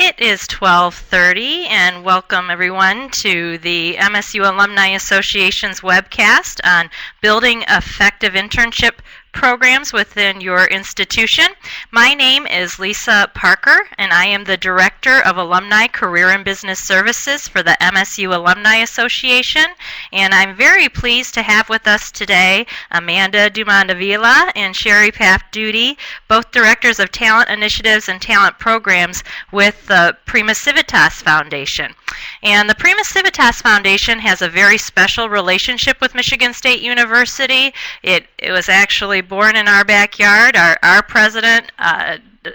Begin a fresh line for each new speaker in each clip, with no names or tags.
It is 12:30 and welcome everyone to the MSU Alumni Association's webcast on building effective internship programs within your institution. My name is Lisa Parker and I am the Director of Alumni Career and Business Services for the MSU Alumni Association, and I'm very pleased to have with us today Amanda Dumond and Sherry Doody, both Directors of Talent Initiatives and Talent Programs with the PremaCivitas Foundation. And the PremaCivitas Foundation has a very special relationship with Michigan State University. It was actually born in our backyard. Our president,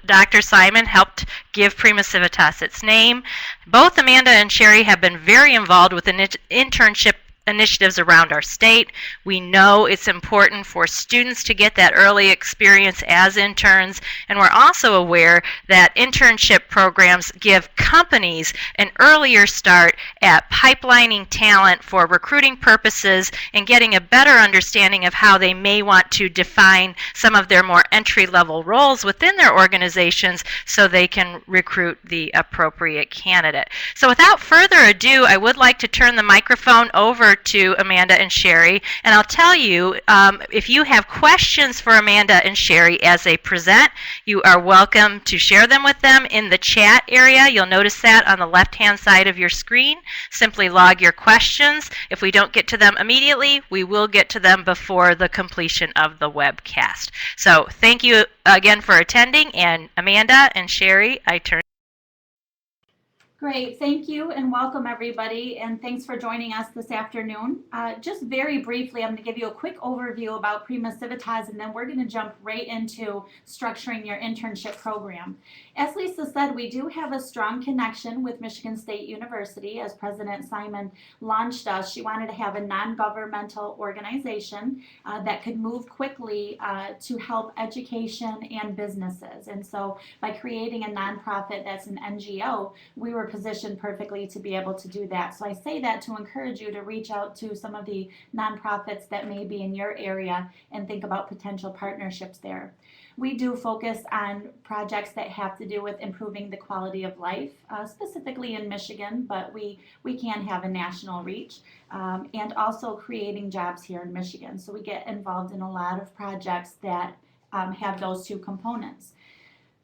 Dr. Simon, helped give PremaCivitas its name. Both Amanda and Sherry have been very involved with internship initiatives around our state. We know it's important for students to get that early experience as interns, and we're also aware that internship programs give companies an earlier start at pipelining talent for recruiting purposes and getting a better understanding of how they may want to define some of their more entry-level roles within their organizations so they can recruit the appropriate candidate. So without further ado, I would like to turn the microphone over to Amanda and Sherry, and I'll tell you, if you have questions for Amanda and Sherry as they present, you are welcome to share them with them in the chat area. You'll notice that on the left-hand side of your screen. Simply log your questions. If we don't get to them immediately, we will get to them before the completion of the webcast. So thank you again for attending, and Amanda and Sherry, I turn.
Great, thank you and welcome everybody, and thanks for joining us this afternoon. Just very briefly, I'm going to give you a quick overview about PremaCivitas, and then we're going to jump right into structuring your internship program. As Lisa said, we do have a strong connection with Michigan State University. As President Simon launched us, she wanted to have a non-governmental organization that could move quickly to help education and businesses. And so by creating a nonprofit that's an NGO, we were positioned perfectly to be able to do that. So I say that to encourage you to reach out to some of the nonprofits that may be in your area and think about potential partnerships there. We do focus on projects that have to do with improving the quality of life, specifically in Michigan, but we can have a national reach, and also creating jobs here in Michigan. So we get involved in a lot of projects that have those two components.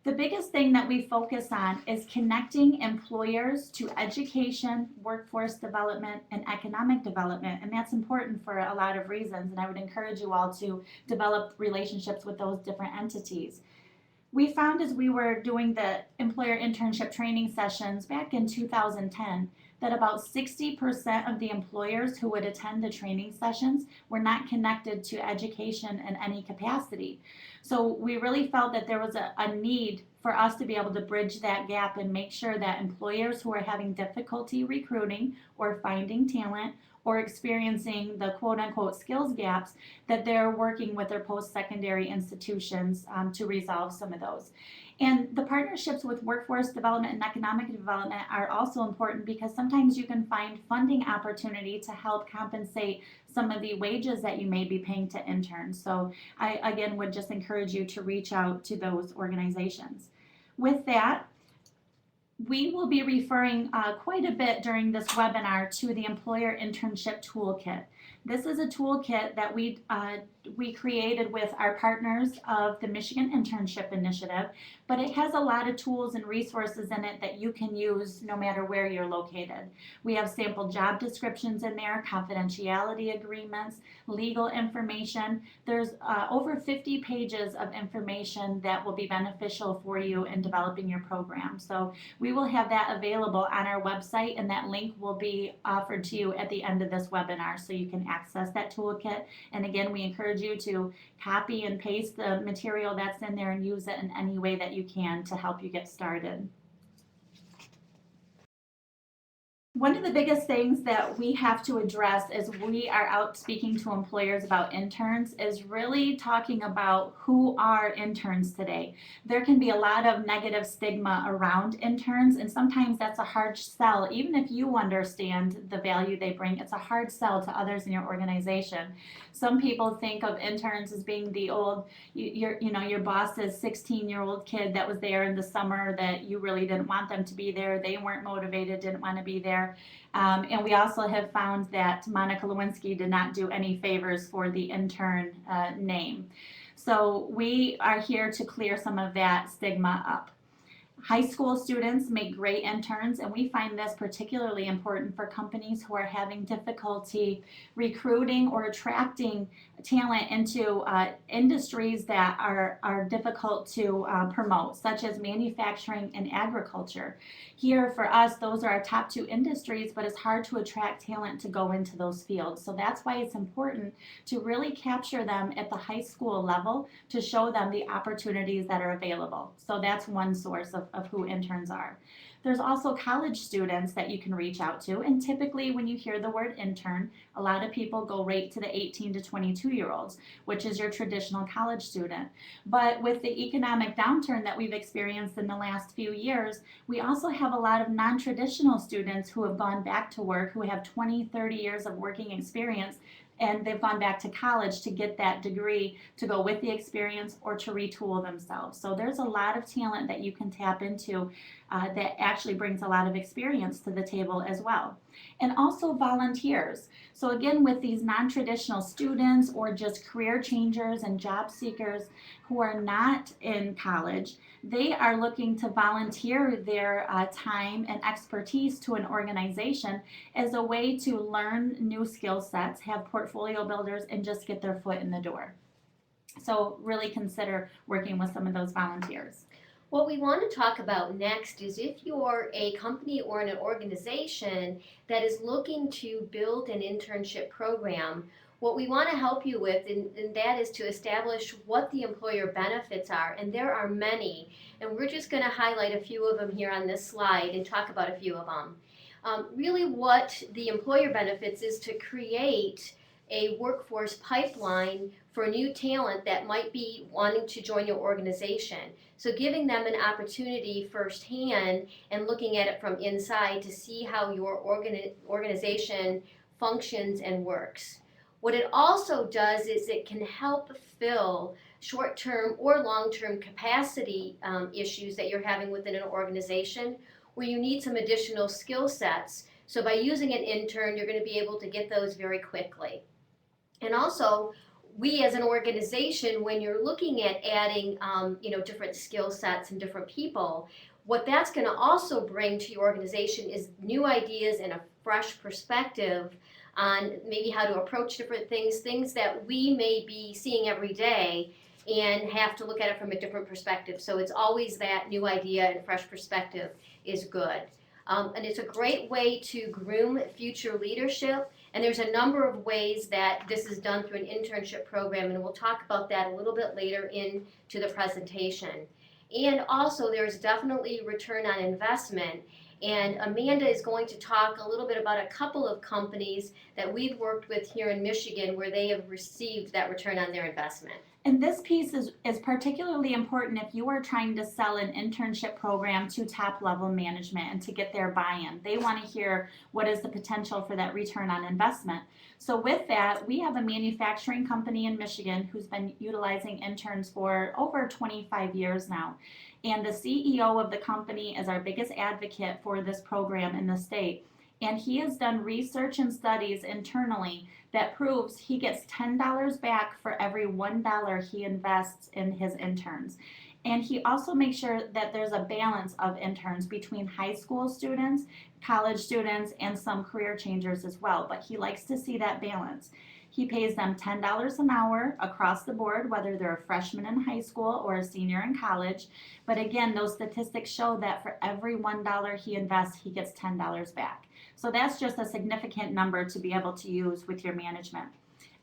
The biggest thing that we focus on is connecting employers to education, workforce development, and economic development, and that's important for a lot of reasons, and I would encourage you all to develop relationships with those different entities. We found as we were doing the employer internship training sessions back in 2010 that about 60% of the employers who would attend the training sessions were not connected to education in any capacity. So we really felt that there was a need for us to be able to bridge that gap and make sure that employers who are having difficulty recruiting or finding talent or experiencing the quote-unquote skills gaps, that they're working with their post-secondary institutions to resolve some of those. And the partnerships with workforce development and economic development are also important because sometimes you can find funding opportunity to help compensate some of the wages that you may be paying to interns. So I, again, would just encourage you to reach out to those organizations. With that, we will be referring quite a bit during this webinar to the Employer Internship Toolkit. This is a toolkit that we created with our partners of the Michigan Internship Initiative, but it has a lot of tools and resources in it that you can use no matter where you're located. We have sample job descriptions in there, confidentiality agreements, legal information. There's over 50 pages of information that will be beneficial for you in developing your program. So we will have that available on our website, and that link will be offered to you at the end of this webinar so you can access that toolkit. And again, we encourage you to copy and paste the material that's in there and use it in any way that you can to help you get started. One of the biggest things that we have to address as we are out speaking to employers about interns is really talking about who are interns today. There can be a lot of negative stigma around interns, and sometimes that's a hard sell. Even if you understand the value they bring, it's a hard sell to others in your organization. Some people think of interns as being the old, your boss's 16-year-old kid that was there in the summer that you really didn't want them to be there. They weren't motivated, didn't want to be there. And we also have found that Monica Lewinsky did not do any favors for the intern name. So we are here to clear some of that stigma up. High school students make great interns, and we find this particularly important for companies who are having difficulty recruiting or attracting talent into industries that are difficult to promote, such as manufacturing and agriculture. Here for us, those are our top two industries, but it's hard to attract talent to go into those fields. So that's why it's important to really capture them at the high school level to show them the opportunities that are available. So that's one source of who interns are. There's also college students that you can reach out to, and typically when you hear the word intern, a lot of people go right to the 18 to 22-year-olds, which is your traditional college student. But with the economic downturn that we've experienced in the last few years, we also have a lot of non-traditional students who have gone back to work, who have 20, 30 years of working experience, and they've gone back to college to get that degree to go with the experience or to retool themselves. So there's a lot of talent that you can tap into that actually brings a lot of experience to the table as well. And also volunteers. So again, with these non-traditional students or just career changers and job seekers who are not in college, they are looking to volunteer their time and expertise to an organization as a way to learn new skill sets, have portfolio builders, and just get their foot in the door. So really consider working with some of those volunteers.
What we want to talk about next is if you're a company or an organization that is looking to build an internship program, what we want to help you with, and that is to establish what the employer benefits are, and there are many, and we're just going to highlight a few of them here on this slide and talk about a few of them. Really what the employer benefits is to create a workforce pipeline for new talent that might be wanting to join your organization. So giving them an opportunity firsthand and looking at it from inside to see how your organization functions and works. What it also does is it can help fill short-term or long-term capacity issues that you're having within an organization where you need some additional skill sets. So by using an intern, you're going to be able to get those very quickly. And also, we as an organization, when you're looking at adding different skill sets and different people, what that's going to also bring to your organization is new ideas and a fresh perspective on maybe how to approach different things that we may be seeing every day and have to look at it from a different perspective. So it's always that new idea and fresh perspective is good. And it's a great way to groom future leadership. And there's a number of ways that this is done through an internship program, and we'll talk about that a little bit later into the presentation. And also there's definitely return on investment. And Amanda is going to talk a little bit about a couple of companies that we've worked with here in Michigan where they have received that return on their investment.
And this piece is particularly important if you are trying to sell an internship program to top level management and to get their buy-in. They want to hear what is the potential for that return on investment. So with that, we have a manufacturing company in Michigan who's been utilizing interns for over 25 years now. And the CEO of the company is our biggest advocate for this program in the state. And he has done research and studies internally that proves he gets $10 back for every $1 he invests in his interns. And he also makes sure that there's a balance of interns between high school students, college students, and some career changers as well. But he likes to see that balance. He pays them $10 an hour across the board, whether they're a freshman in high school or a senior in college. But again, those statistics show that for every $1 he invests, he gets $10 back. So that's just a significant number to be able to use with your management.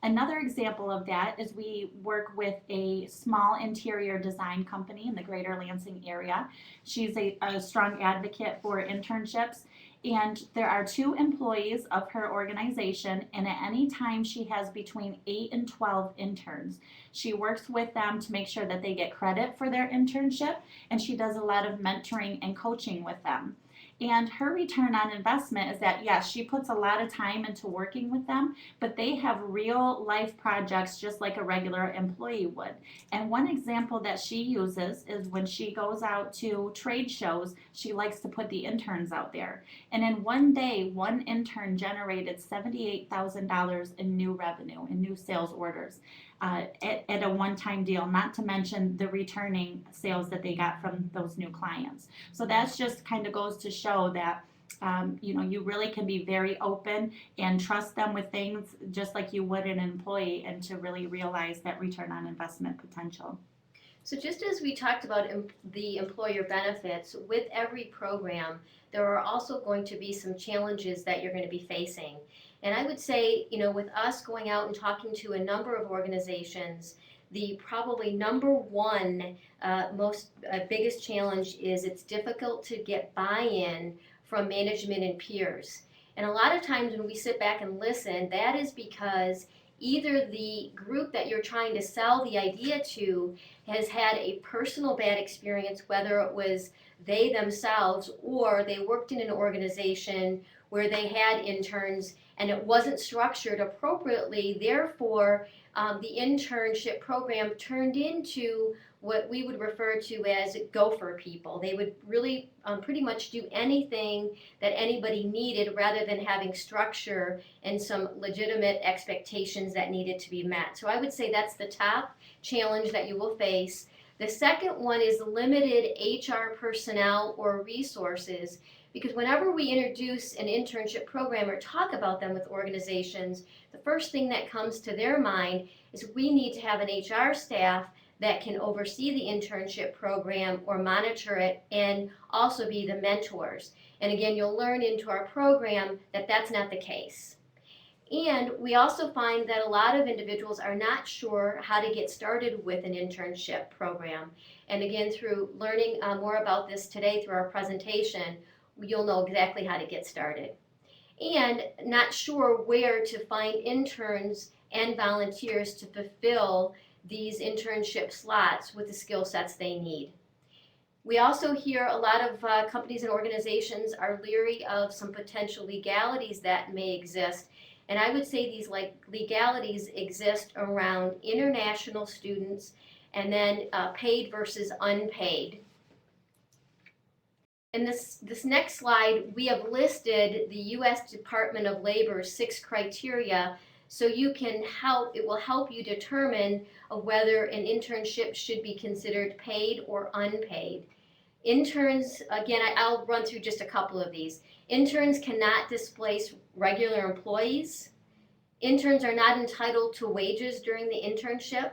Another example of that is we work with a small interior design company in the greater Lansing area. She's a strong advocate for internships. And there are 2 employees of her organization, and at any time she has between 8 and 12 interns. She works with them to make sure that they get credit for their internship, and she does a lot of mentoring and coaching with them. And her return on investment is that, yes, she puts a lot of time into working with them, but they have real life projects just like a regular employee would. And one example that she uses is when she goes out to trade shows, she likes to put the interns out there. And in one day, one intern generated $78,000 in new revenue, in new sales orders. At a one-time deal, not to mention the returning sales that they got from those new clients. So that's just kind of goes to show that you really can be very open and trust them with things just like you would an employee, and to really realize that return on investment potential.
So just as we talked about the employer benefits, with every program, there are also going to be some challenges that you're going to be facing. And I would say, with us going out and talking to a number of organizations, the probably number one biggest challenge is it's difficult to get buy-in from management and peers. And a lot of times when we sit back and listen, that is because either the group that you're trying to sell the idea to has had a personal bad experience, whether it was they themselves or they worked in an organization where they had interns and it wasn't structured appropriately. Therefore, the internship program turned into what we would refer to as gopher people. They would really pretty much do anything that anybody needed rather than having structure and some legitimate expectations that needed to be met. So I would say that's the top challenge that you will face. The second one is limited HR personnel or resources, because whenever we introduce an internship program or talk about them with organizations, the first thing that comes to their mind is we need to have an HR staff that can oversee the internship program or monitor it and also be the mentors. And again, you'll learn into our program that that's not the case. And we also find that a lot of individuals are not sure how to get started with an internship program. And again, through learning more about this today through our presentation, you'll know exactly how to get started. And not sure where to find interns and volunteers to fulfill these internship slots with the skill sets they need. We also hear a lot of companies and organizations are leery of some potential legalities that may exist. And I would say these legalities exist around international students and then paid versus unpaid. In this next slide, we have listed the U.S. Department of Labor's 6 criteria, so it will help you determine whether an internship should be considered paid or unpaid. Interns, again, I'll run through just a couple of these. Interns cannot displace regular employees. Interns are not entitled to wages during the internship.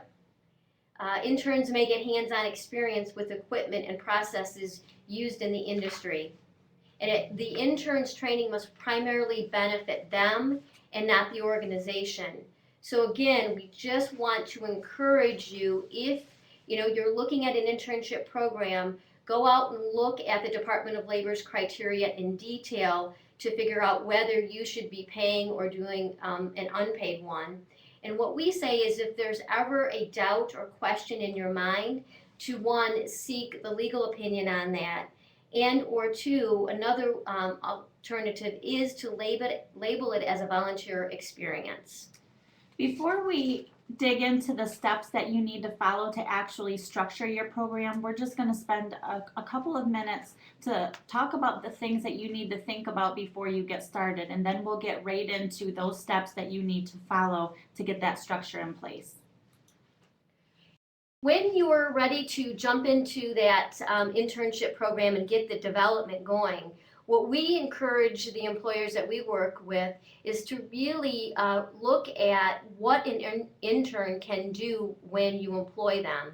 Interns may get hands-on experience with equipment and processes used in the industry. And the interns' training must primarily benefit them and not the organization. So again, we just want to encourage you, if you're looking at an internship program, go out and look at the Department of Labor's criteria in detail to figure out whether you should be paying or doing an unpaid one. And what we say is, if there's ever a doubt or question in your mind, to one, seek the legal opinion on that, and or two, another alternative is to label it as a volunteer experience.
Before we dig into the steps that you need to follow to actually structure your program, we're just going to spend a couple of minutes to talk about the things that you need to think about before you get started, and then we'll get right into those steps that you need to follow to get that structure in place.
When you are ready to jump into that internship program and get the development going, what we encourage the employers that we work with is to really look at what an intern can do when you employ them.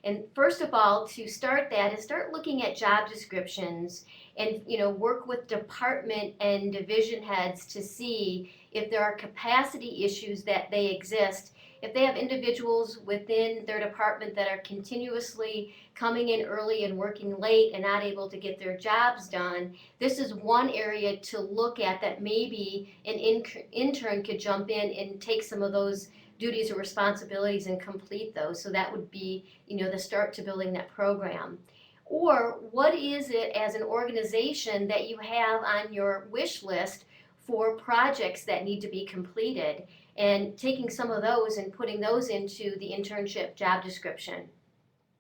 And first of all, to start that is start looking at job descriptions and work with department and division heads to see if there are capacity issues that they exist If they have individuals within their department that are continuously coming in early and working late and not able to get their jobs done, this is one area to look at that maybe an intern could jump in and take some of those duties or responsibilities and complete those. So that would be, the start to building that program. Or what is it as an organization that you have on your wish list for projects that need to be completed, and taking some of those and putting those into the internship job description.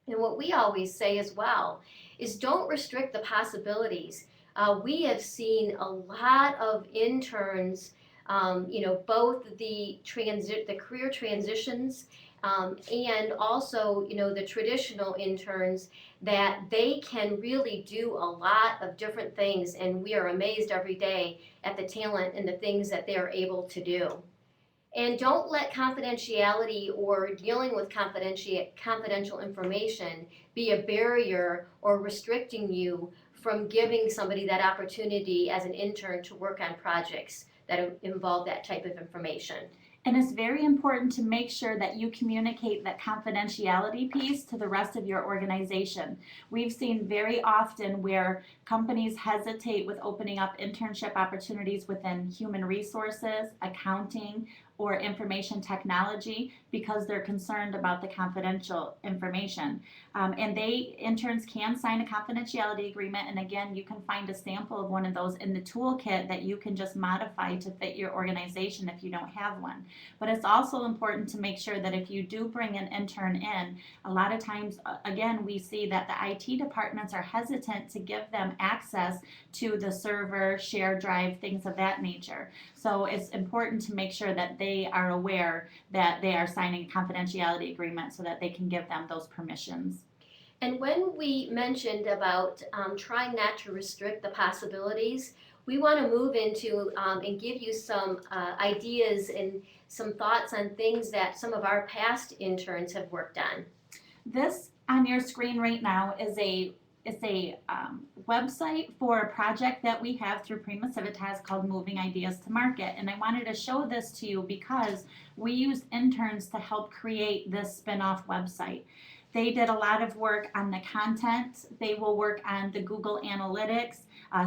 And what we always say as well is don't restrict the possibilities. We have seen a lot of interns, both the career transitions, and also, the traditional interns, that they can really do a lot of different things, and we are amazed every day at the talent and the things that they are able to do. And don't let confidentiality or dealing with confidential information be a barrier or restricting you from giving somebody that opportunity as an intern to work on projects that involve that type of information.
And it's very important to make sure that you communicate that confidentiality piece to the rest of your organization. We've seen very often where companies hesitate with opening up internship opportunities within human resources, accounting, or information technology because they're concerned about the confidential information. Interns can sign a confidentiality agreement, and again, you can find a sample of one of those in the toolkit that you can just modify to fit your organization if you don't have one. But it's also important to make sure that if you do bring an intern in, a lot of times, again, we see that the IT departments are hesitant to give them access to the server, share drive, things of that nature. So it's important to make sure that they are aware that they are signing a confidentiality agreement so that they can give them those permissions.
And when we mentioned about trying not to restrict the possibilities, we want to move into and give you some ideas and some thoughts on things that some of our past interns have worked on.
This on your screen right now is a website for a project that we have through PremaCivitas called Moving Ideas to Market. And I wanted to show this to you because we used interns to help create this spin-off website. They did a lot of work on the content. They will work on the Google Analytics,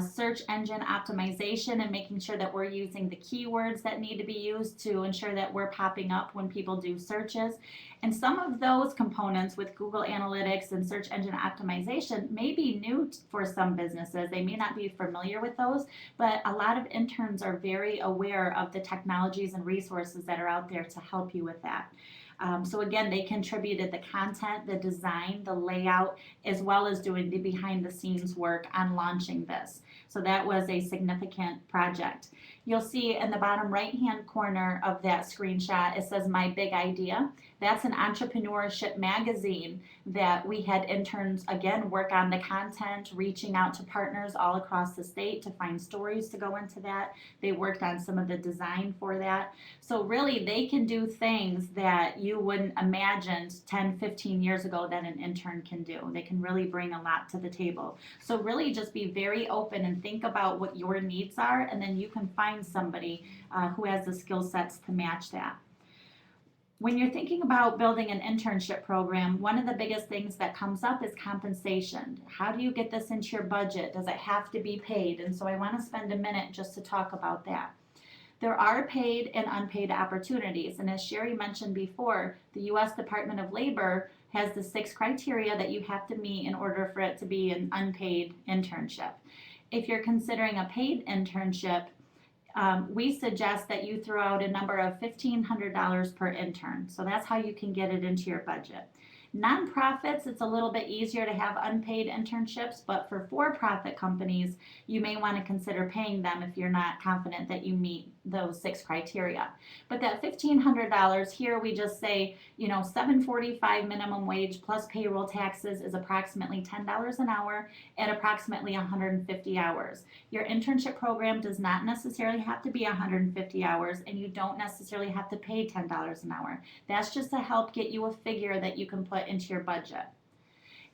search engine optimization, and making sure that we're using the keywords that need to be used to ensure that we're popping up when people do searches. And some of those components with Google Analytics and search engine optimization may be new for some businesses. They may not be familiar with those, but a lot of interns are very aware of the technologies and resources that are out there to help you with that. So again, they contributed the content, the design, the layout, as well as doing the behind the scenes work on launching this. So that was a significant project. You'll see in the bottom right hand corner of that screenshot, it says My Big Idea. That's an entrepreneurship magazine that we had interns, again, work on the content, reaching out to partners all across the state to find stories to go into that. They worked on some of the design for that. So really, they can do things that you wouldn't imagine 10, 15 years ago that an intern can do. They can really bring a lot to the table. So really just be very open and think about what your needs are, and then you can find somebody who has the skill sets to match that. When you're thinking about building an internship program, one of the biggest things that comes up is compensation. How do you get this into your budget? Does it have to be paid? And so I want to spend a minute just to talk about that. There are paid and unpaid opportunities. And as Sherry mentioned before, the U.S. Department of Labor has the 6 criteria that you have to meet in order for it to be an unpaid internship. If you're considering a paid internship, we suggest that you throw out a number of $1,500 per intern. So that's how you can get it into your budget. Nonprofits, it's a little bit easier to have unpaid internships, but for for-profit companies, you may want to consider paying them if you're not confident that you meet those 6 criteria. But that $1,500 here, we just say, $7.45 minimum wage plus payroll taxes is approximately $10 an hour at approximately 150 hours. Your internship program does not necessarily have to be 150 hours, and you don't necessarily have to pay $10 an hour. That's just to help get you a figure that you can put into your budget.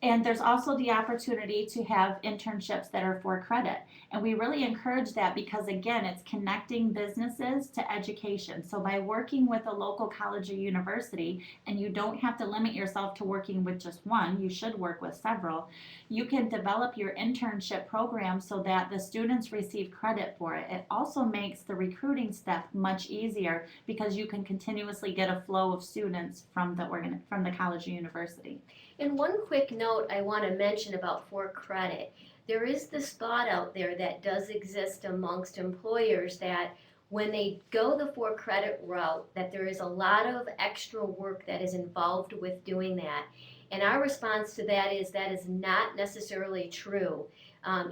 And there's also the opportunity to have internships that are for credit. And we really encourage that because, again, it's connecting businesses to education. So by working with a local college or university, and you don't have to limit yourself to working with just one, you should work with several, you can develop your internship program so that the students receive credit for it. It also makes the recruiting step much easier because you can continuously get a flow of students from the college or university.
And one quick note I want to mention about for credit. There is this thought out there that does exist amongst employers that when they go the for credit route, that there is a lot of extra work that is involved with doing that. And our response to that is not necessarily true.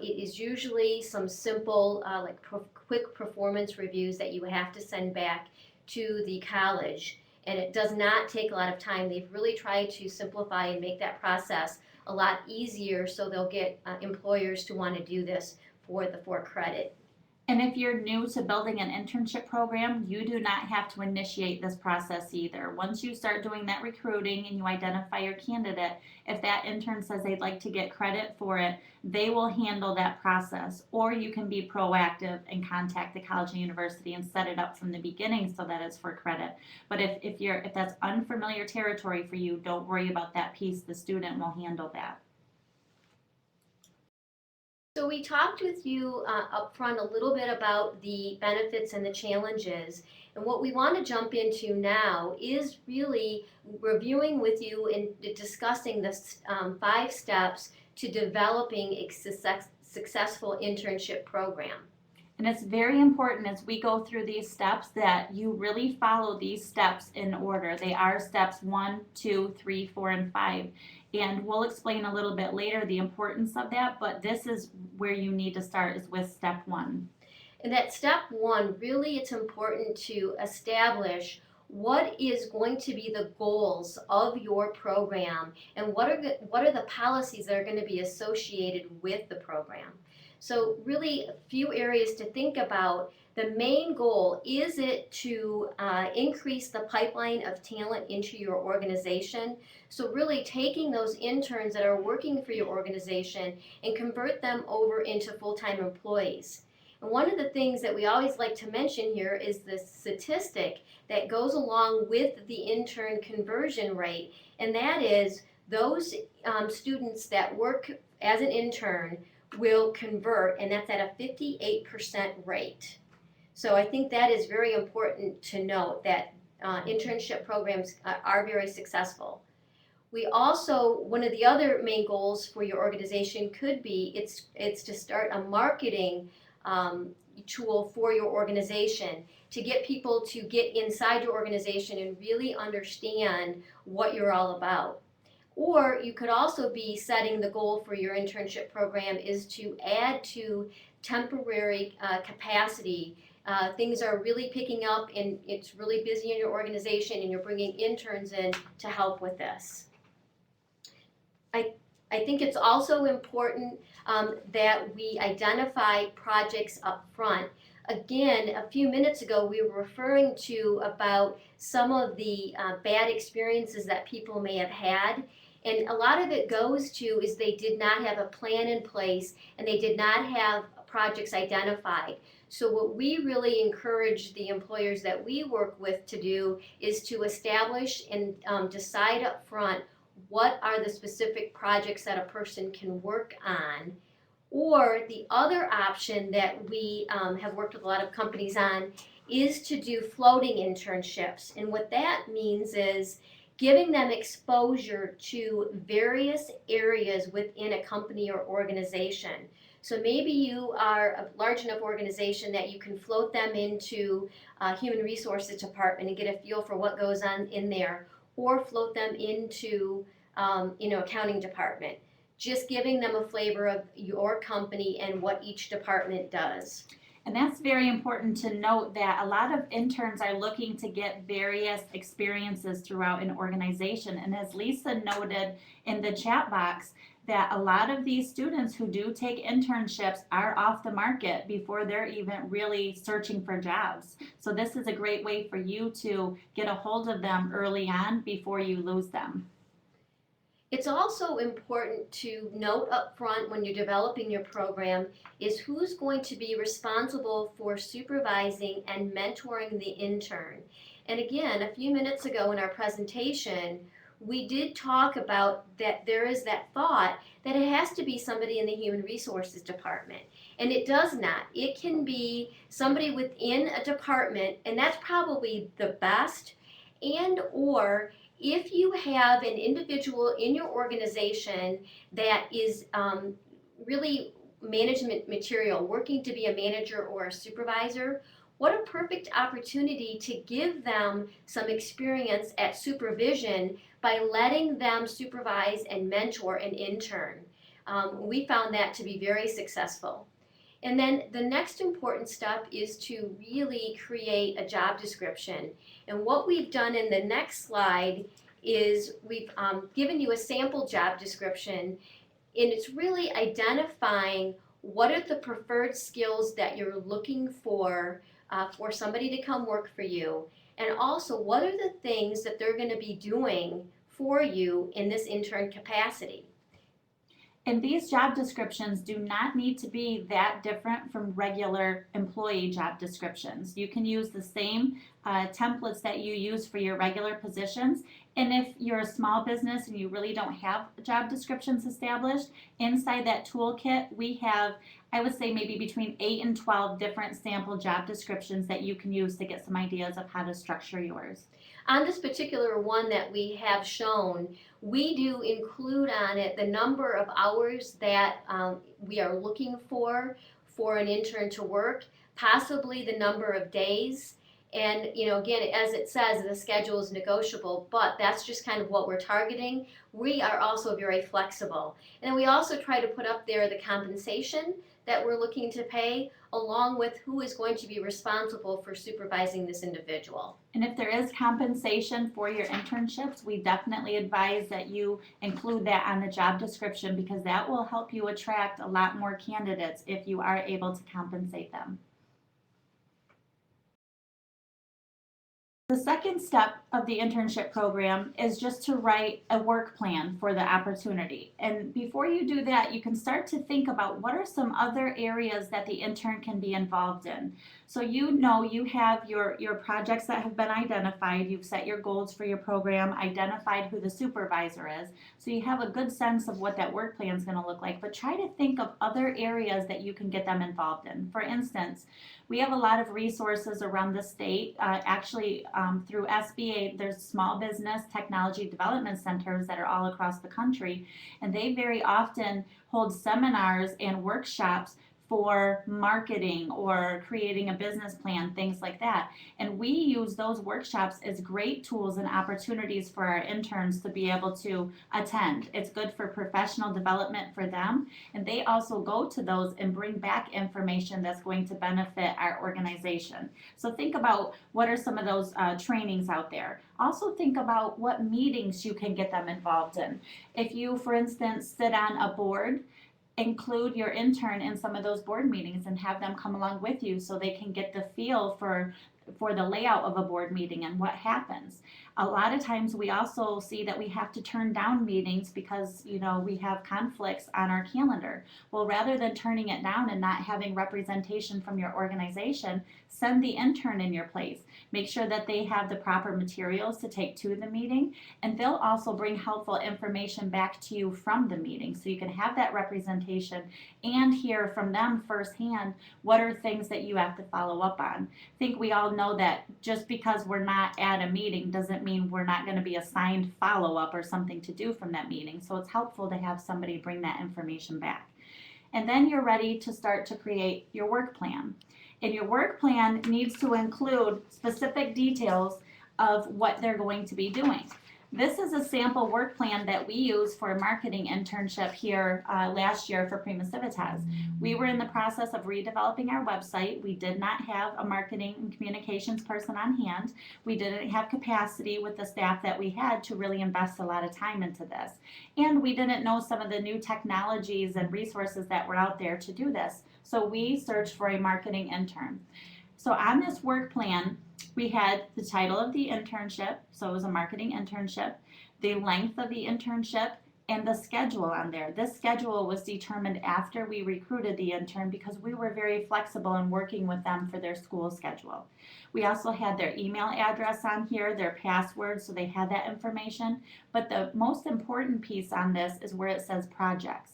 It is usually some simple, quick performance reviews that you have to send back to the college. And it does not take a lot of time. They've really tried to simplify and make that process a lot easier so they'll get employers to want to do this for the for credit.
And if you're new to building an internship program, you do not have to initiate this process either. Once you start doing that recruiting and you identify your candidate, if that intern says they'd like to get credit for it, they will handle that process. Or you can be proactive and contact the college and university and set it up from the beginning so that it's for credit. But if that's unfamiliar territory for you, don't worry about that piece. The student will handle that.
So we talked with you up front a little bit about the benefits and the challenges. And what we want to jump into now is really reviewing with you and discussing the 5 steps to developing a successful internship program.
And it's very important as we go through these steps that you really follow these steps in order. They are steps 1, 2, 3, 4, and 5. And we'll explain a little bit later the importance of that, but this is where you need to start is with step 1.
And that step 1, really it's important to establish what is going to be the goals of your program and what are the policies that are going to be associated with the program. So really a few areas to think about. The main goal, is it to increase the pipeline of talent into your organization? So really taking those interns that are working for your organization and convert them over into full-time employees. And one of the things that we always like to mention here is the statistic that goes along with the intern conversion rate, and that is those students that work as an intern will convert, and that's at a 58% rate. So I think that is very important to note that internship programs are very successful. We also, one of the other main goals for your organization could be, it's to start a marketing tool for your organization to get people to get inside your organization and really understand what you're all about. Or you could also be setting the goal for your internship program is to add to temporary capacity. Things are really picking up and it's really busy in your organization and you're bringing interns in to help with this. I think it's also important that we identify projects up front. Again, a few minutes ago we were referring to about some of the bad experiences that people may have had. And a lot of it goes to is they did not have a plan in place and they did not have projects identified. So what we really encourage the employers that we work with to do is to establish and decide up front what are the specific projects that a person can work on. Or the other option that we have worked with a lot of companies on is to do floating internships. And what that means is giving them exposure to various areas within a company or organization. So maybe you are a large enough organization that you can float them into a human resources department and get a feel for what goes on in there, or float them into accounting department. Just giving them a flavor of your company and what each department does.
And that's very important to note that a lot of interns are looking to get various experiences throughout an organization. And as Lisa noted in the chat box, that a lot of these students who do take internships are off the market before they're even really searching for jobs. So this is a great way for you to get a hold of them early on before you lose them.
It's also important to note up front when you're developing your program is who's going to be responsible for supervising and mentoring the intern. And again, a few minutes ago in our presentation, we did talk about that there is that thought that it has to be somebody in the human resources department. And it does not. It can be somebody within a department, and that's probably the best. And or if you have an individual in your organization that is really management material, working to be a manager or a supervisor, what a perfect opportunity to give them some experience at supervision by letting them supervise and mentor an intern. We found that to be very successful. And then the next important step is to really create a job description. And what we've done in the next slide is we've given you a sample job description, and it's really identifying what are the preferred skills that you're looking for somebody to come work for you, and also what are the things that they're going to be doing for you in this intern capacity.
And these job descriptions do not need to be that different from regular employee job descriptions. You can use the same templates that you use for your regular positions. And if you're a small business and you really don't have job descriptions established, inside that toolkit, we have, I would say, maybe between 8 and 12 different sample job descriptions that you can use to get some ideas of how to structure yours.
On this particular one that we have shown, we do include on it the number of hours that we are looking for an intern to work, possibly the number of days. And again, as it says, the schedule is negotiable, but that's just kind of what we're targeting. We are also very flexible. And then we also try to put up there the compensation that we're looking to pay, along with who is going to be responsible for supervising this individual.
And if there is compensation for your internships, we definitely advise that you include that on the job description, because that will help you attract a lot more candidates if you are able to compensate them. The second step of the internship program is just to write a work plan for the opportunity. And before you do that, you can start to think about what are some other areas that the intern can be involved in. So you have your projects that have been identified, you've set your goals for your program, identified who the supervisor is. So you have a good sense of what that work plan is going to look like, but try to think of other areas that you can get them involved in. For instance, we have a lot of resources around the state. Through SBA, there's small business technology development centers that are all across the country, and they very often hold seminars and workshops for marketing or creating a business plan, things like that. And we use those workshops as great tools and opportunities for our interns to be able to attend. It's good for professional development for them, and they also go to those and bring back information that's going to benefit our organization. So think about what are some of those trainings out there. Also think about what meetings you can get them involved in. If you, for instance, sit on a board, include your intern in some of those board meetings and have them come along with you so they can get the feel for the layout of a board meeting and what happens. A lot of times we also see that we have to turn down meetings because we have conflicts on our calendar. Well, rather than turning it down and not having representation from your organization, send the intern in your place. Make sure that they have the proper materials to take to the meeting, and they'll also bring helpful information back to you from the meeting, so you can have that representation and hear from them firsthand what are things that you have to follow up on. I think we all know that just because we're not at a meeting doesn't mean we're not going to be assigned follow-up or something to do from that meeting. So it's helpful to have somebody bring that information back. And then you're ready to start to create your work plan. And your work plan needs to include specific details of what they're going to be doing. This is a sample work plan that we used for a marketing internship here last year for PremaCivitas. We were in the process of redeveloping our website. We did not have a marketing and communications person on hand. We didn't have capacity with the staff that we had to really invest a lot of time into this. And we didn't know some of the new technologies and resources that were out there to do this. So we searched for a marketing intern. So on this work plan, we had the title of the internship, so it was a marketing internship, the length of the internship, and the schedule on there. This schedule was determined after we recruited the intern because we were very flexible in working with them for their school schedule. We also had their email address on here, their password, so they had that information. But the most important piece on this is where it says projects.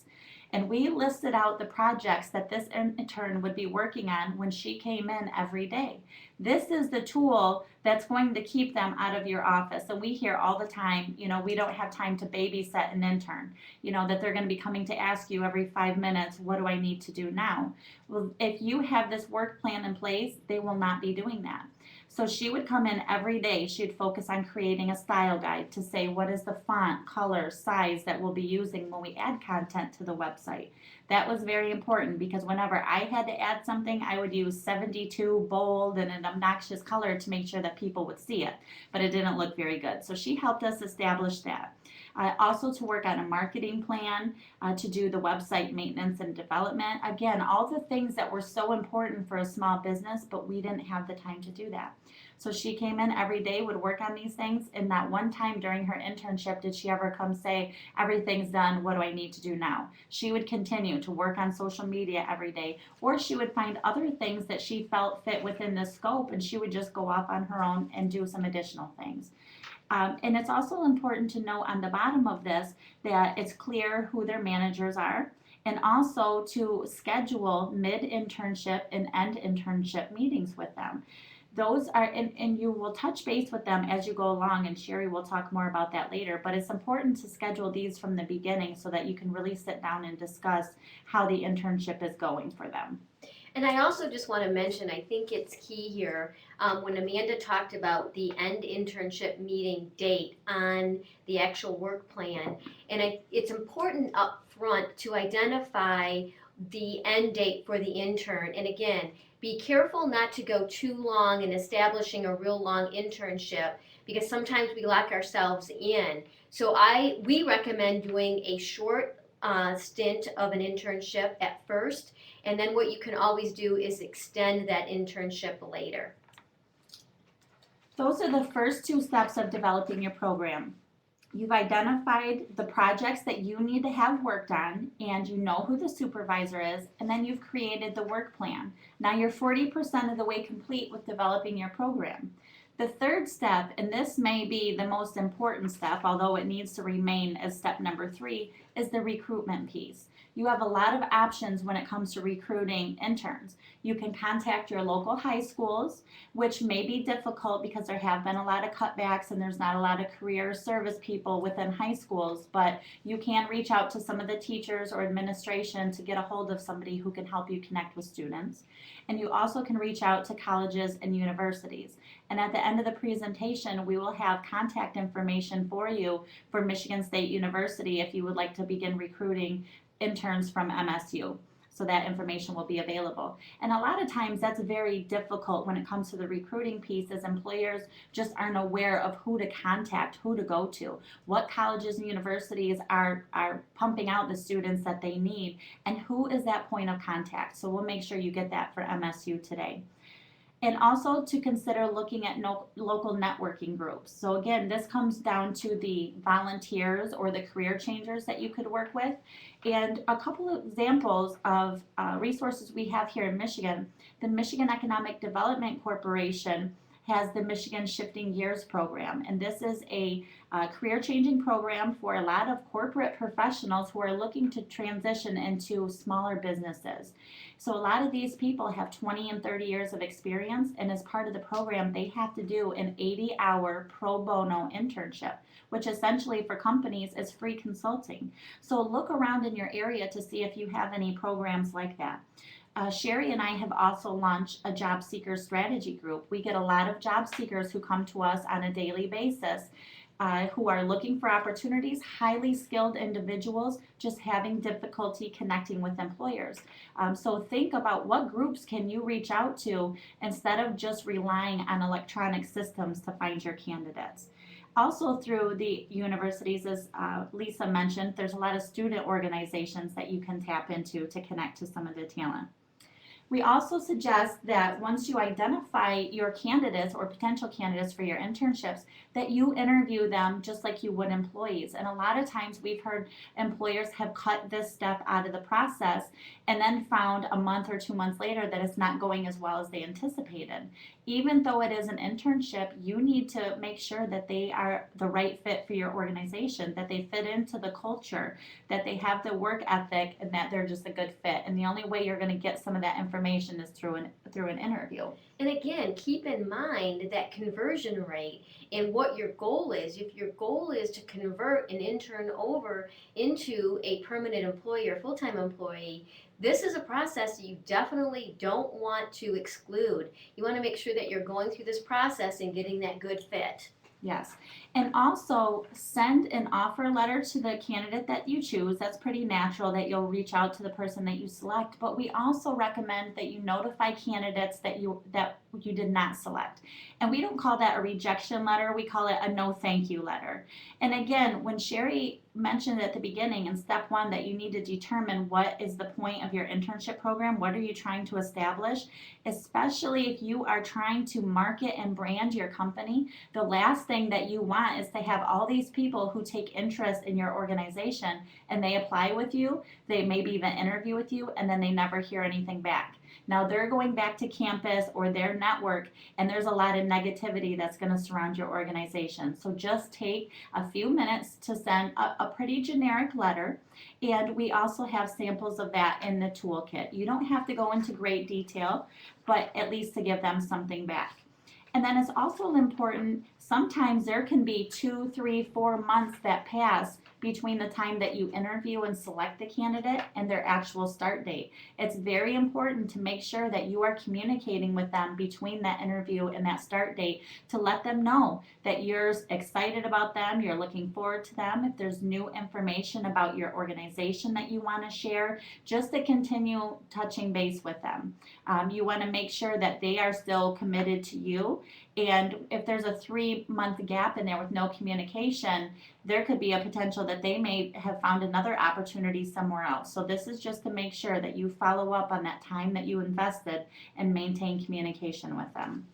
And we listed out the projects that this intern would be working on when she came in every day. This is the tool that's going to keep them out of your office. And we hear all the time, we don't have time to babysit an intern, that they're going to be coming to ask you every 5 minutes, what do I need to do now? Well, if you have this work plan in place, they will not be doing that. So she would come in every day. She'd focus on creating a style guide to say what is the font, color, size that we'll be using when we add content to the website. That was very important because whenever I had to add something, I would use 72 bold and an obnoxious color to make sure that people would see it, but it didn't look very good. So she helped us establish that. Also to work on a marketing plan, to do the website maintenance and development. Again, all the things that were so important for a small business, but we didn't have the time to do that. So she came in every day, would work on these things, and not one time during her internship did she ever come say, everything's done, what do I need to do now? She would continue to work on social media every day, or she would find other things that she felt fit within the scope, and she would just go off on her own and do some additional things. And it's also important to know on the bottom of this that it's clear who their managers are, and also to schedule mid-internship and end internship meetings with them. Those are, and you will touch base with them as you go along, and Sherry will talk more about that later, but it's important to schedule these from the beginning so that you can really sit down and discuss how the internship is going for them.
And I also just want to mention, I think it's key here, when Amanda talked about the end internship meeting date on the actual work plan, and it's important up front to identify the end date for the intern. And again, be careful not to go too long in establishing a real long internship, because sometimes we lock ourselves in. So we recommend doing a short stint of an internship at first, and then what you can always do is extend that internship later.
Those are the first two steps of developing your program. You've identified the projects that you need to have worked on, and you know who the supervisor is, and then you've created the work plan. Now you're 40% of the way complete with developing your program. The third step, and this may be the most important step, although it needs to remain as step number 3, is the recruitment piece. You have a lot of options when it comes to recruiting interns. You can contact your local high schools, which may be difficult because there have been a lot of cutbacks and there's not a lot of career service people within high schools, but you can reach out to some of the teachers or administration to get a hold of somebody who can help you connect with students. And you also can reach out to colleges and universities. And at the end of the presentation, we will have contact information for you for Michigan State University if you would like to begin recruiting interns from MSU. So that information will be available. And a lot of times that's very difficult when it comes to the recruiting piece, as employers just aren't aware of who to contact, who to go to, what colleges and universities are pumping out the students that they need, and who is that point of contact. So we'll make sure you get that for MSU today. And also to consider looking at local networking groups. So again, this comes down to the volunteers or the career changers that you could work with. And a couple of examples of resources we have here in Michigan. The Michigan Economic Development Corporation has the Michigan Shifting Gears program, and this is a career-changing program for a lot of corporate professionals who are looking to transition into smaller businesses. So a lot of these people have 20 and 30 years of experience, and as part of the program, they have to do an 80-hour pro bono internship, which essentially for companies is free consulting. So look around in your area to see if you have any programs like that. Sherry and I have also launched a job seeker strategy group. We get a lot of job seekers who come to us on a daily basis who are looking for opportunities, highly skilled individuals just having difficulty connecting with employers. So think about what groups can you reach out to instead of just relying on electronic systems to find your candidates. Also through the universities, as Lisa mentioned, there's a lot of student organizations that you can tap into to connect to some of the talent. We also suggest that once you identify your candidates or potential candidates for your internships, that you interview them just like you would employees. And a lot of times we've heard employers have cut this step out of the process and then found a month or 2 months later that it's not going as well as they anticipated. Even though it is an internship, you need to make sure that they are the right fit for your organization, that they fit into the culture, that they have the work ethic, and that they're just a good fit. And the only way you're going to get some of that information is through an interview.
And again, keep in mind that conversion rate and what your goal is. If your goal is to convert an intern over into a permanent employee or full-time employee, this is a process that you definitely don't want to exclude. You want to make sure that you're going through this process and getting that good fit.
Yes. And also send an offer letter to the candidate that you choose. That's pretty natural that you'll reach out to the person that you select, but we also recommend that you notify candidates that you did not select. And we don't call that a rejection letter, we call it a no thank you letter. And again, when Sherry mentioned at the beginning in step 1 that you need to determine what is the point of your internship program, what are you trying to establish, especially if you are trying to market and brand your company, the last thing that you want is to have all these people who take interest in your organization and they apply with you, they maybe even interview with you, and then they never hear anything back. Now they're going back to campus or their network, and there's a lot of negativity that's going to surround your organization. So just take a few minutes to send a pretty generic letter, and we also have samples of that in the toolkit. You don't have to go into great detail, but at least to give them something back. And then it's also important, sometimes there can be 2, 3, 4 months that pass between the time that you interview and select the candidate and their actual start date. It's very important to make sure that you are communicating with them between that interview and that start date to let them know that you're excited about them, you're looking forward to them. If there's new information about your organization that you want to share, just to continue touching base with them. You want to make sure that they are still committed to you. And if there's a 3-month gap in there with no communication, there could be a potential that they may have found another opportunity somewhere else. So this is just to make sure that you follow up on that time that you invested and maintain communication with them.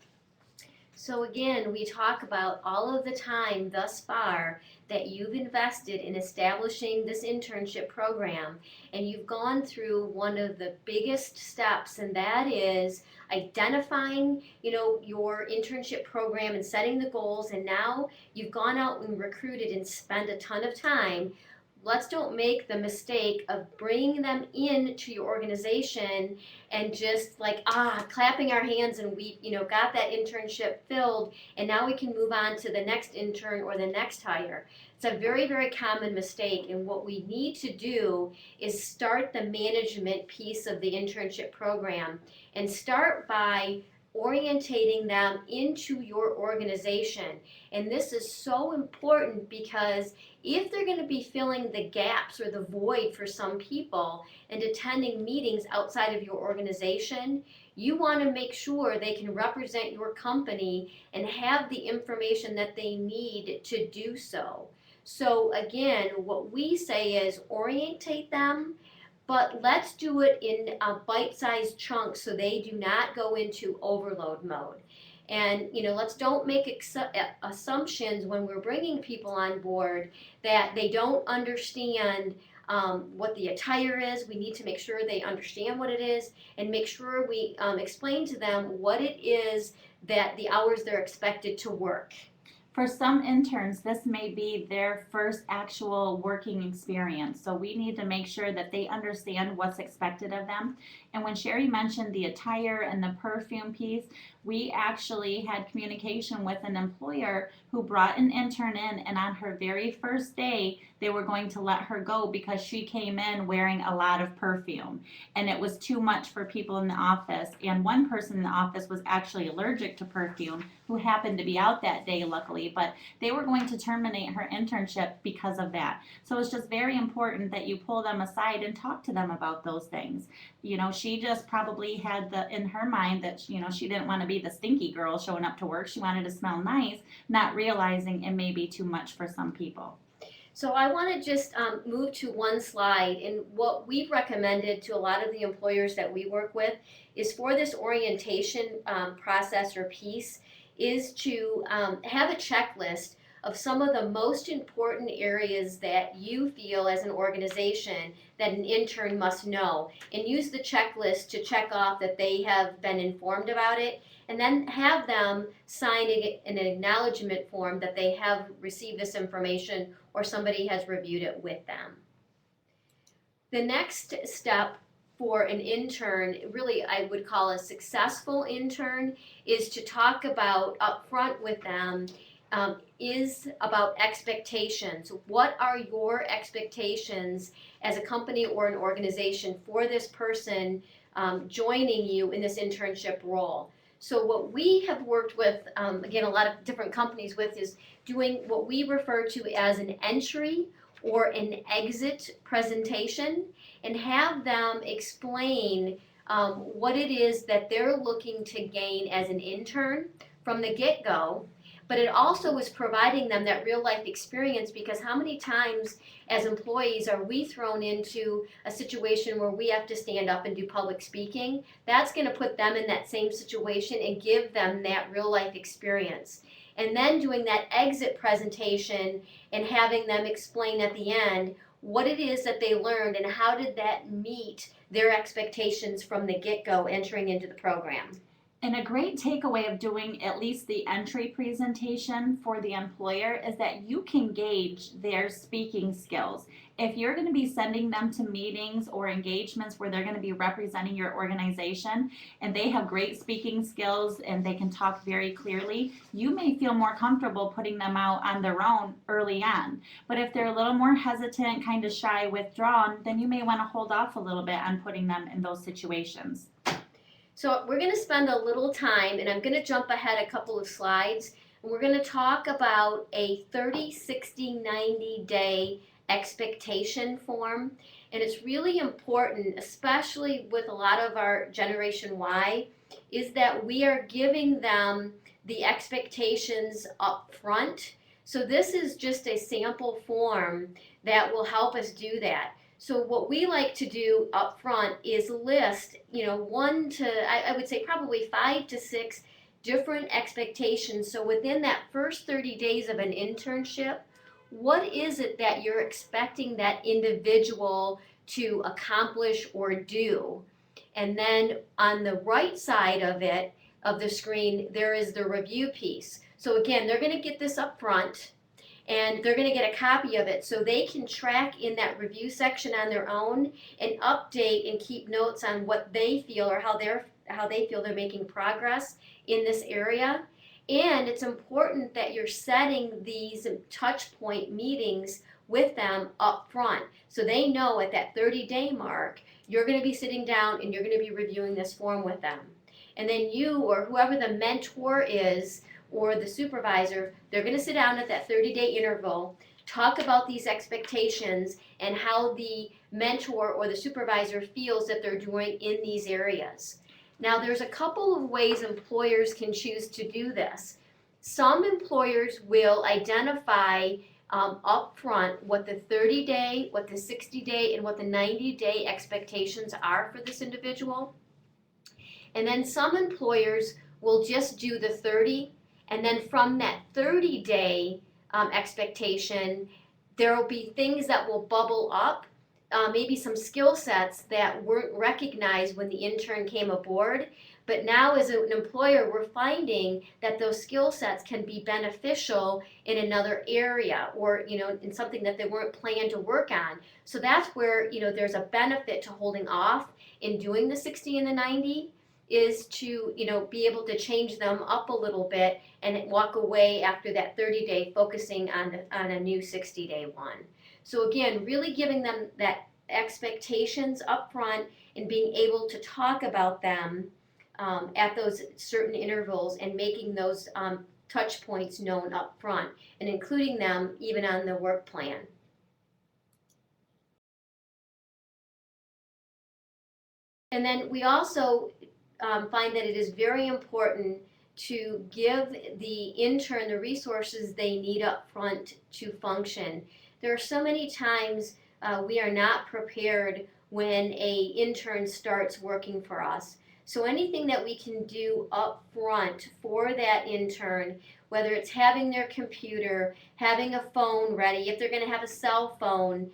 So again, we talk about all of the time thus far that you've invested in establishing this internship program, and you've gone through one of the biggest steps, and that is identifying, your internship program and setting the goals, and now you've gone out and recruited and spent a ton of time. Let's don't make the mistake of bringing them into your organization and just clapping our hands and we, got that internship filled and now we can move on to the next intern or the next hire. It's a very, very common mistake, and what we need to do is start the management piece of the internship program and start by orientating them into your organization. And this is so important because if they're going to be filling the gaps or the void for some people and attending meetings outside of your organization, you want to make sure they can represent your company and have the information that they need to do so. So again, what we say is orientate them, but let's do it in a bite-sized chunks so they do not go into overload mode. And let's don't make assumptions when we're bringing people on board that they don't understand what the attire is. We need to make sure they understand what it is and make sure we explain to them what it is that the hours they're expected to work.
For some interns, this may be their first actual working experience, so we need to make sure that they understand what's expected of them. And when Sherry mentioned the attire and the perfume piece, we actually had communication with an employer who brought an intern in, and on her very first day, they were going to let her go because she came in wearing a lot of perfume, and it was too much for people in the office. And one person in the office was actually allergic to perfume who happened to be out that day, luckily, but they were going to terminate her internship because of that. So it's just very important that you pull them aside and talk to them about those things. She just probably had in her mind that, she didn't want to be the stinky girl showing up to work. She wanted to smell nice, not realizing it may be too much for some people.
So I want to just move to one slide, and what we've recommended to a lot of the employers that we work with is for this orientation process or piece is to have a checklist of some of the most important areas that you feel as an organization that an intern must know, and use the checklist to check off that they have been informed about it, and then have them sign an acknowledgement form that they have received this information or somebody has reviewed it with them. The next step for an intern, really I would call a successful intern, is to talk about upfront with them is about expectations. What are your expectations as a company or an organization for this person joining you in this internship role? So what we have worked with, again, a lot of different companies with, is doing what we refer to as an entry or an exit presentation, and have them explain what it is that they're looking to gain as an intern from the get-go. But it also is providing them that real life experience, because how many times as employees are we thrown into a situation where we have to stand up and do public speaking? That's going to put them in that same situation and give them that real life experience. And then doing that exit presentation and having them explain at the end what it is that they learned and how did that meet their expectations from the get-go entering into the program.
And a great takeaway of doing at least the entry presentation for the employer is that you can gauge their speaking skills. If you're going to be sending them to meetings or engagements where they're going to be representing your organization and they have great speaking skills and they can talk very clearly, you may feel more comfortable putting them out on their own early on. But if they're a little more hesitant, kind of shy, withdrawn, then you may want to hold off a little bit on putting them in those situations.
So we're going to spend a little time, and I'm going to jump ahead a couple of slides, and we're going to talk about a 30, 60, 90 day expectation form. And it's really important, especially with a lot of our Generation Y, is that we are giving them the expectations up front. So this is just a sample form that will help us do that. So what we like to do up front is list, I would say probably 5 to 6 different expectations. So within that first 30 days of an internship, what is it that you're expecting that individual to accomplish or do? And then on the right side of it, of the screen, there is the review piece. So again, they're going to get this up front, and they're going to get a copy of it so they can track in that review section on their own and update and keep notes on what they feel or how they feel they're making progress in this area. And it's important that you're setting these touch point meetings with them up front so they know at that 30-day mark you're going to be sitting down and you're going to be reviewing this form with them. And then you or whoever the mentor is or the supervisor, they're going to sit down at that 30-day interval, talk about these expectations and how the mentor or the supervisor feels that they're doing in these areas. Now, there's a couple of ways employers can choose to do this. Some employers will identify up front what the 30-day, what the 60-day, and what the 90-day expectations are for this individual. And then some employers will just do the 30, and then from that 30-day expectation, there will be things that will bubble up, maybe some skill sets that weren't recognized when the intern came aboard. But now as an employer, we're finding that those skill sets can be beneficial in another area or, in something that they weren't planned to work on. So that's where, there's a benefit to holding off in doing the 60 and the 90. Is to be able to change them up a little bit and walk away after that 30-day focusing on a new 60-day one. So again, really giving them that expectations up front and being able to talk about them at those certain intervals and making those touch points known up front and including them even on the work plan. And then we also find that it is very important to give the intern the resources they need up front to function. There are so many times we are not prepared when a intern starts working for us. So anything that we can do up front for that intern, whether it's having their computer, having a phone ready, if they're going to have a cell phone,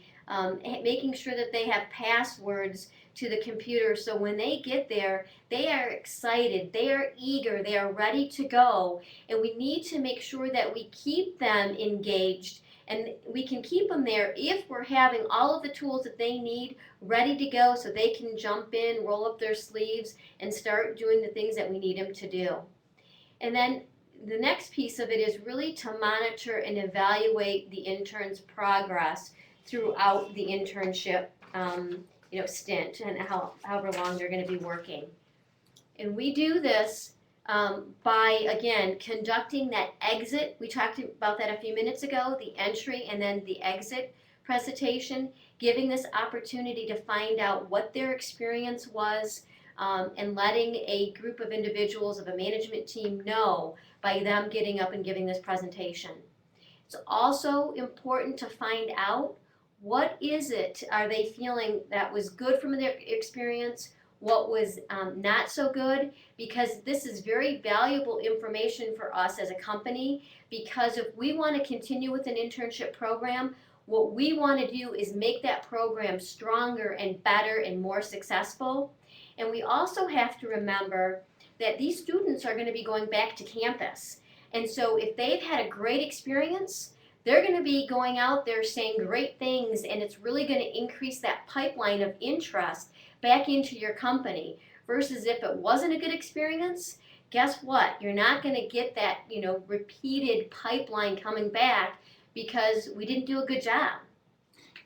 making sure that they have passwords to the computer, so when they get there, they are excited, they are eager, they are ready to go, and we need to make sure that we keep them engaged, and we can keep them there if we're having all of the tools that they need ready to go so they can jump in, roll up their sleeves, and start doing the things that we need them to do. And then the next piece of it is really to monitor and evaluate the intern's progress throughout the internship stint and however long they're going to be working. And we do this by, again, conducting that exit. We talked about that a few minutes ago, the entry and then the exit presentation, giving this opportunity to find out what their experience was, and letting a group of individuals of a management team know by them getting up and giving this presentation. It's also important to find out what is it are they feeling that was good from their experience, what was not so good, because this is very valuable information for us as a company, because if we want to continue with an internship program, what we want to do is make that program stronger and better and more successful. And we also have to remember that these students are going to be going back to campus. And so if they've had a great experience, they're going to be going out there saying great things, and it's really going to increase that pipeline of interest back into your company. Versus if it wasn't a good experience, guess what? You're not going to get that, repeated pipeline coming back because we didn't do a good job.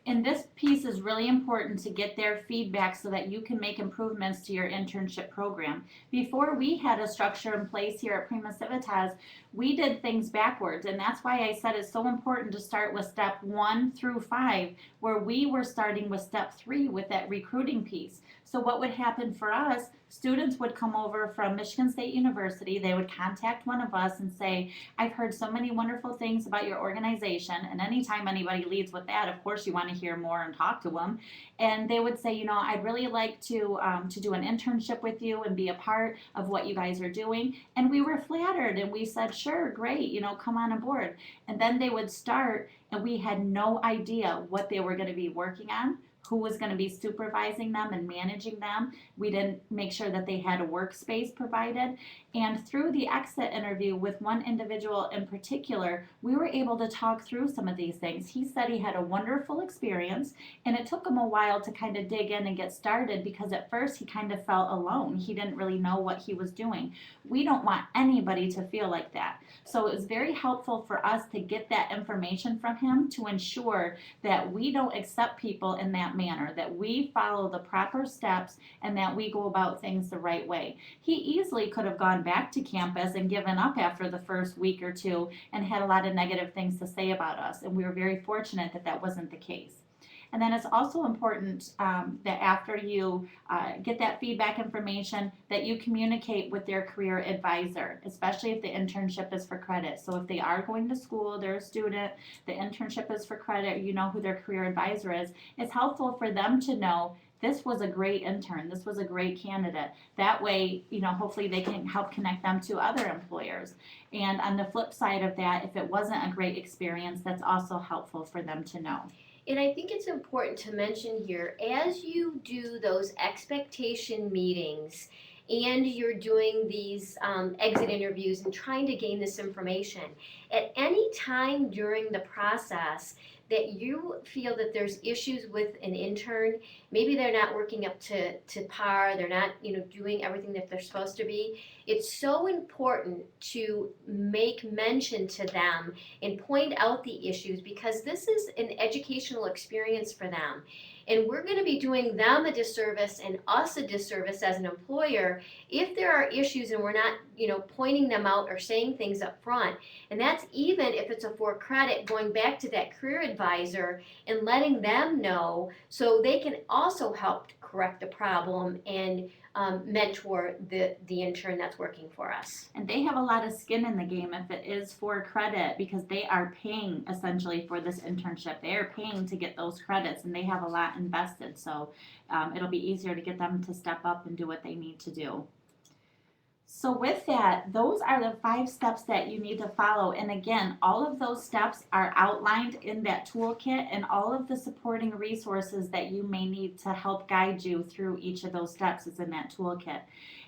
And this piece is really important to get their feedback so that you can make improvements to your internship program. Before we had a structure in place here at PremaCivitas, we did things backwards, and that's why I said it's so important to start with step 1 through 5, where we were starting with step 3 with that recruiting piece. So what would happen for us, students would come over from Michigan State University, they would contact one of us and say, I've heard so many wonderful things about your organization, and anytime anybody leads with that, of course you want to hear more and talk to them. And they would say, I'd really like to do an internship with you and be a part of what you guys are doing. And we were flattered, and we said, sure, great, come on aboard. And then they would start, and we had no idea what they were going to be working on, who was going to be supervising them and managing them. We didn't make sure that they had a workspace provided. And through the exit interview with one individual in particular, we were able to talk through some of these things. He said he had a wonderful experience, and it took him a while to kind of dig in and get started, because at first he kind of felt alone. He didn't really know what he was doing. We don't want anybody to feel like that. So it was very helpful for us to get that information from him to ensure that we don't accept people in that manner, that we follow the proper steps, and that we go about things the right way. He easily could have gone back to campus and given up after the first week or two and had a lot of negative things to say about us, and we were very fortunate that that wasn't the case. And then it's also important that after you get that feedback information, that you communicate with their career advisor, especially if the internship is for credit. So if they are going to school, they're a student, the internship is for credit, you know who their career advisor is. It's helpful for them to know this was a great intern, this was a great candidate. That way, hopefully they can help connect them to other employers. And on the flip side of that, if it wasn't a great experience, that's also helpful for them to know.
And I think it's important to mention here, as you do those expectation meetings and you're doing these exit interviews and trying to gain this information, at any time during the process that you feel that there's issues with an intern, maybe they're not working up to par, they're not doing everything that they're supposed to be, it's so important to make mention to them and point out the issues, because this is an educational experience for them. And we're going to be doing them a disservice and us a disservice as an employer if there are issues and we're not, pointing them out or saying things up front. And that's even if it's a for credit, going back to that career advisor and letting them know so they can also help correct the problem and mentor the intern that's working for us.
And they have a lot of skin in the game if it is for credit, because they are paying essentially for this internship. They are paying to get those credits, and they have a lot invested. So it'll be easier to get them to step up and do what they need to do. So with that, those are the 5 steps that you need to follow. And again, all of those steps are outlined in that toolkit, and all of the supporting resources that you may need to help guide you through each of those steps is in that toolkit.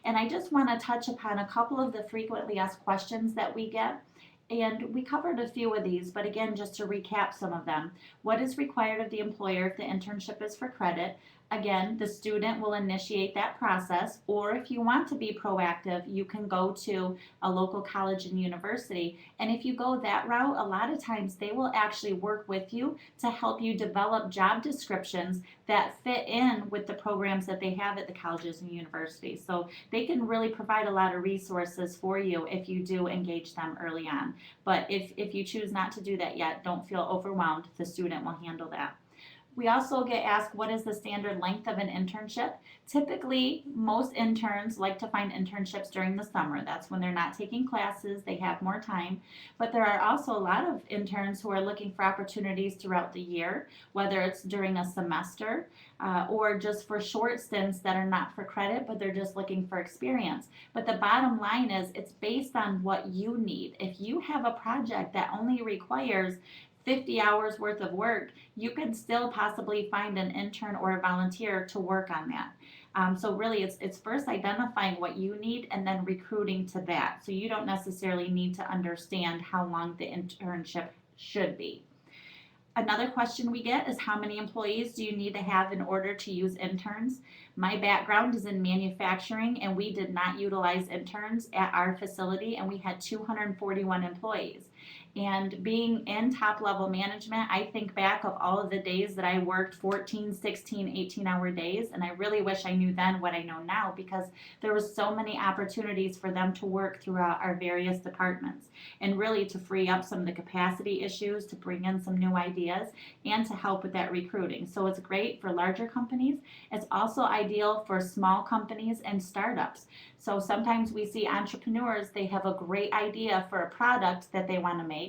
And I just want to touch upon a couple of the frequently asked questions that we get. And we covered a few of these, but again, just to recap some of them. What is required of the employer if the internship is for credit? Again, the student will initiate that process, or if you want to be proactive, you can go to a local college and university. And if you go that route, a lot of times they will actually work with you to help you develop job descriptions that fit in with the programs that they have at the colleges and universities. So they can really provide a lot of resources for you if you do engage them early on. But if you choose not to do that yet, don't feel overwhelmed. The student will handle that. We also get asked, what is the standard length of an internship? Typically, most interns like to find internships during the summer. That's when they're not taking classes, they have more time. But there are also a lot of interns who are looking for opportunities throughout the year, whether it's during a semester or just for short stints that are not for credit, but they're just looking for experience. But the bottom line is it's based on what you need. If you have a project that only requires 50 hours worth of work, you can still possibly find an intern or a volunteer to work on that. So really it's first identifying what you need and then recruiting to that. So you don't necessarily need to understand how long the internship should be. Another question we get is, how many employees do you need to have in order to use interns? My background is in manufacturing, and we did not utilize interns at our facility, and we had 241 employees. And being in top level management, I think back of all of the days that I worked 14, 16, 18-hour days, and I really wish I knew then what I know now, because there was so many opportunities for them to work throughout our various departments, and really to free up some of the capacity issues, to bring in some new ideas, and to help with that recruiting. So it's great for larger companies. It's also ideal for small companies and startups. So sometimes we see entrepreneurs, they have a great idea for a product that they want to make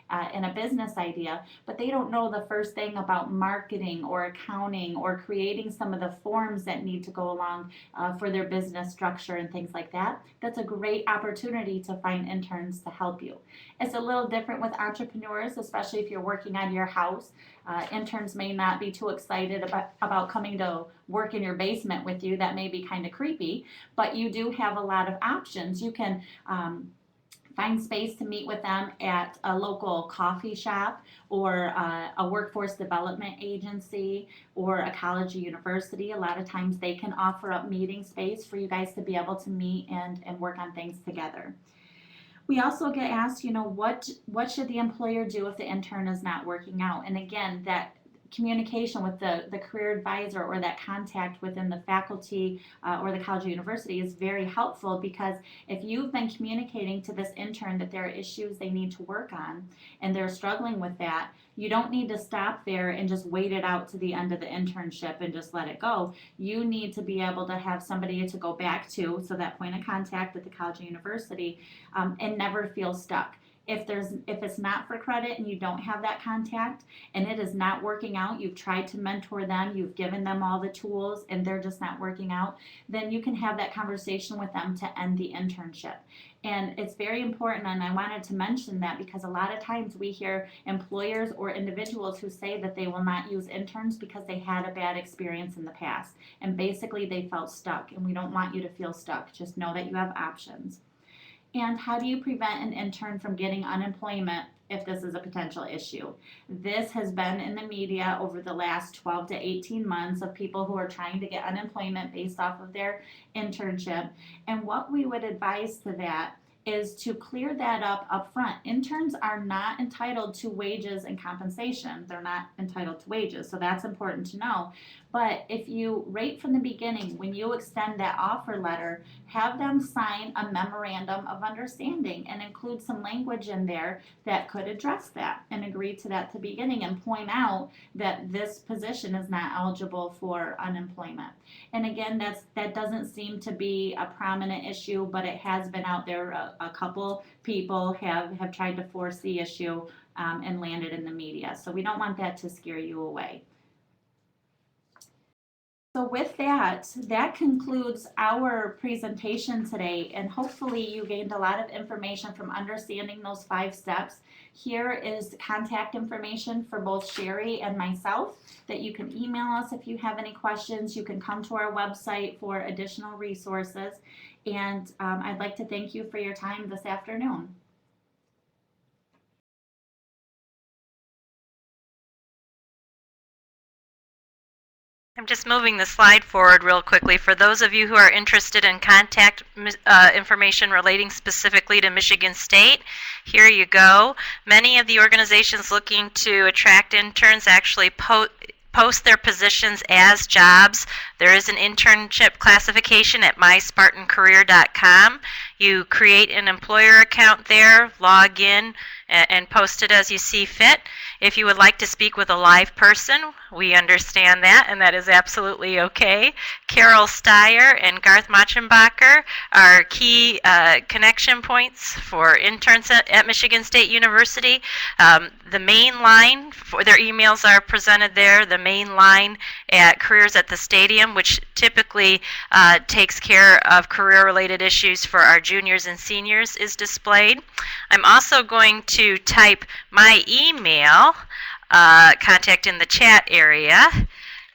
and a business idea, but they don't know the first thing about marketing or accounting or creating some of the forms that need to go along for their business structure and things like that. That's a great opportunity to find interns to help you. It's a little different with entrepreneurs, especially if you're working on your house. Interns may not be too excited about coming to work in your basement with you. That may be kind of creepy, but you do have a lot of options. You can find space to meet with them at a local coffee shop or a workforce development agency or a college or university. A lot of times they can offer up meeting space for you guys to be able to meet and work on things together. We also get asked, what should the employer do if the intern is not working out? And again, that communication with the career advisor or that contact within the faculty or the college or university is very helpful, because if you've been communicating to this intern that there are issues they need to work on and they're struggling with that, you don't need to stop there and just wait it out to the end of the internship and just let it go. You need to be able to have somebody to go back to, so that point of contact with the college or university, and never feel stuck. If it's not for credit and you don't have that contact and it is not working out, you've tried to mentor them, you've given them all the tools and they're just not working out, then you can have that conversation with them to end the internship. And it's very important, and I wanted to mention that because a lot of times we hear employers or individuals who say that they will not use interns because they had a bad experience in the past. And basically they felt stuck, and we don't want you to feel stuck. Just know that you have options. And how do you prevent an intern from getting unemployment if this is a potential issue? This has been in the media over the last 12 to 18 months of people who are trying to get unemployment based off of their internship. And what we would advise to that is to clear that up front. Interns are not entitled to wages and compensation. They're not entitled to wages, so that's important to know. But if you, right from the beginning, when you extend that offer letter, have them sign a memorandum of understanding and include some language in there that could address that and agree to that at the beginning and point out that this position is not eligible for unemployment. And again, that doesn't seem to be a prominent issue, but it has been out there. A couple people have tried to force the issue and landed in the media. So we don't want that to scare you away. So with that concludes our presentation today, and hopefully you gained a lot of information from understanding those 5 steps. Here is contact information for both Sherry and myself that you can email us if you have any questions. You can come to our website for additional resources, and I'd like to thank you for your time this afternoon.
I'm just moving the slide forward real quickly. For those of you who are interested in contact information relating specifically to Michigan State, here you go. Many of the organizations looking to attract interns actually post their positions as jobs. There is an internship classification at myspartancareer.com. You create an employer account there, log in, and post it as you see fit. If you would like to speak with a live person, we understand that, and that is absolutely okay. Carol Steyer and Garth Machenbacher are key connection points for interns at Michigan State University. The main line, for their emails are presented there. The main line at Careers at the Stadium, which typically takes care of career-related issues for our juniors and seniors, is displayed. I'm also going to type my email contact in the chat area,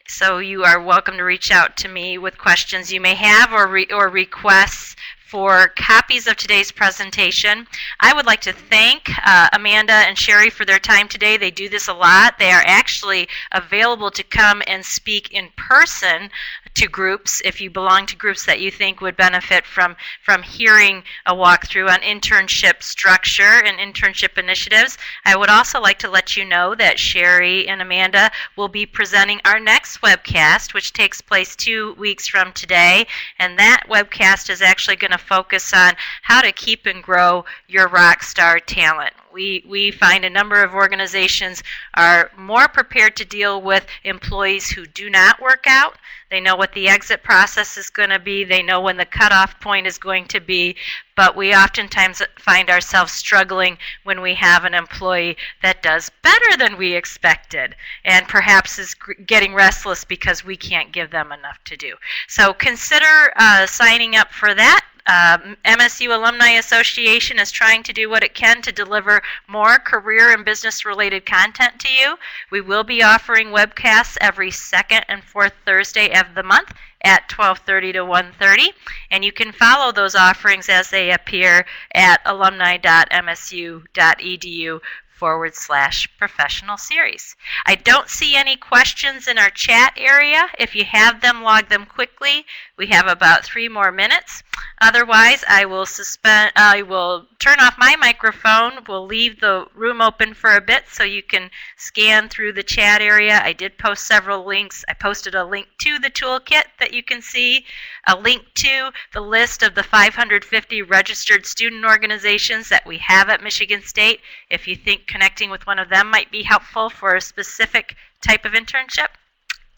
so you are welcome to reach out to me with questions you may have or requests for copies of today's presentation. I would like to thank Amanda and Sherry for their time today. They do this a lot. They are actually available to come and speak in person to groups if you belong to groups that you think would benefit from hearing a walkthrough on internship structure and internship initiatives. I would also like to let you know that Sherry and Amanda will be presenting our next webcast, which takes place 2 weeks from today, and that webcast is actually going to focus on how to keep and grow your rock star talent. We find a number of organizations are more prepared to deal with employees who do not work out. They know what the exit process is going to be. They know when the cutoff point is going to be. But we oftentimes find ourselves struggling when we have an employee that does better than we expected and perhaps is getting restless because we can't give them enough to do. So consider signing up for that. MSU Alumni Association is trying to do what it can to deliver more career and business related content to you. We will be offering webcasts every second and fourth Thursday of the month at 12:30 to 1:30, and you can follow those offerings as they appear at alumni.msu.edu/professional series. I don't see any questions in our chat area. If you have them, log them quickly. We have about 3 more minutes. Otherwise, I will turn off my microphone. We'll leave the room open for a bit so you can scan through the chat area. I did post several links. I posted a link to the toolkit that you can see, a link to the list of the 550 registered student organizations that we have at Michigan State, if you think connecting with one of them might be helpful for a specific type of internship,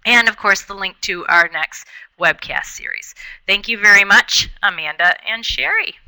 and of course the link to our next webcast series. Thank you very much, Amanda and Sherry.